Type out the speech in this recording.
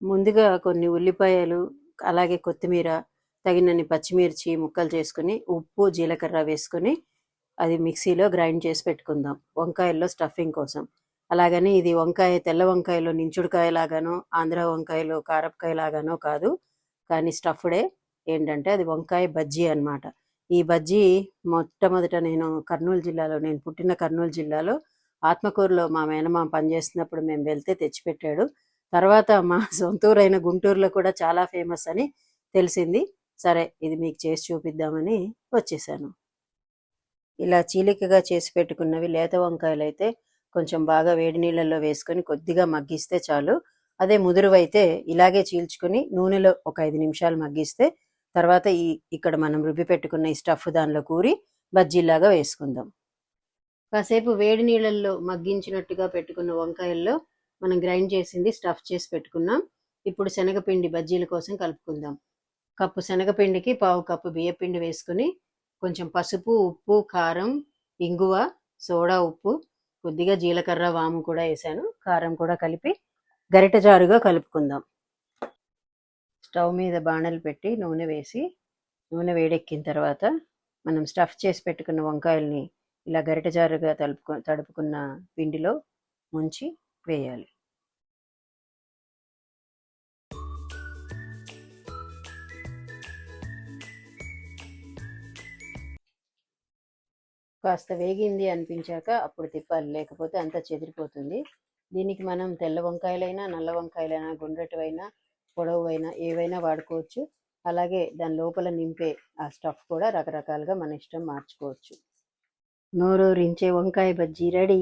ముందుగా కొన్ని ఉల్లిపాయలు, అలాగే కొత్తిమీర, తగినన్ని పచ్చిమిర్చి ముక్కలు చేసుకుని, ఉప్పు, జీలకర్ర వేసుకొని అది మిక్సీలో గ్రైండ్ చేసి పెట్టుకుందాం వంకాయల్లో స్టఫింగ్ కోసం. అలాగని ఇది వంకాయ తెల్ల వంకాయలో నించుడుకాయ లాగానో, ఆంధ్ర వంకాయలో కారపకాయ లాగానో కాదు, కానీ స్టఫ్డే. ఏంటంటే అది వంకాయ బజ్జీ అన్నమాట. ఈ బజ్జీ మొట్టమొదట నేను పుట్టిన కర్నూలు జిల్లాలో ఆత్మకూరులో మా మేనమామ పనిచేస్తున్నప్పుడు మేము వెళ్తే తెచ్చిపెట్టాడు. తర్వాత మా సొంతూరైన గుంటూరులో కూడా చాలా ఫేమస్ అని తెలిసింది. సరే, ఇది మీకు చేసి చూపిద్దామని వచ్చేసాను. ఇలా చీలికగా చేసి పెట్టుకున్నవి లేత వంకాయలు అయితే కొంచెం బాగా వేడి నీళ్ళల్లో వేసుకొని కొద్దిగా మగ్గిస్తే చాలు. అదే ముదురువైతే ఇలాగే చీల్చుకొని నూనెలో ఒక 5 నిమిషాలు మగ్గిస్తే తర్వాత ఇక్కడ మనం రుబ్బి పెట్టుకున్న ఈ స్టఫ్ దానిలో కూరి బజ్జీలాగా వేసుకుందాం. కాసేపు వేడి నీళ్ళల్లో మగ్గించినట్టుగా పెట్టుకున్న వంకాయల్లో మనం గ్రైండ్ చేసింది స్టఫ్ చేసి పెట్టుకున్నాం. ఇప్పుడు శనగపిండి బజ్జీల కోసం కలుపుకుందాం. కప్పు శనగపిండికి పావు కప్పు బియ్యపిండి వేసుకుని కొంచెం పసుపు, ఉప్పు, కారం, ఇంగువ, సోడా ఉప్పు, కొద్దిగా జీలకర్ర, వాము కూడా వేసాను, కారం కూడా కలిపి గరిటె జారుగా కలుపుకుందాం. స్టవ్ మీద బాణలు పెట్టి నూనె వేసి, నూనె వేడెక్కిన తర్వాత మనం స్టఫ్ చేసి పెట్టుకున్న వంకాయల్ని ఇలా గరిటె జారుగా తడుపుకున్న పిండిలో ముంచి వేయాలి. కాస్త వేగింది అనిపించాక అప్పుడు తిప్పాలి, లేకపోతే అంతా చెదిరిపోతుంది. దీనికి మనం తెల్ల వంకాయలైనా, నల్ల వంకాయలైనా, గుండ్రటివైనా, పొడవువైనా ఏవైనా వాడుకోవచ్చు. అలాగే దాని లోపల నింపే ఆ స్టఫ్ కూడా రకరకాలుగా మన ఇష్టం మార్చుకోవచ్చు. నోరూరించే వంకాయ బజ్జీ రెడీ.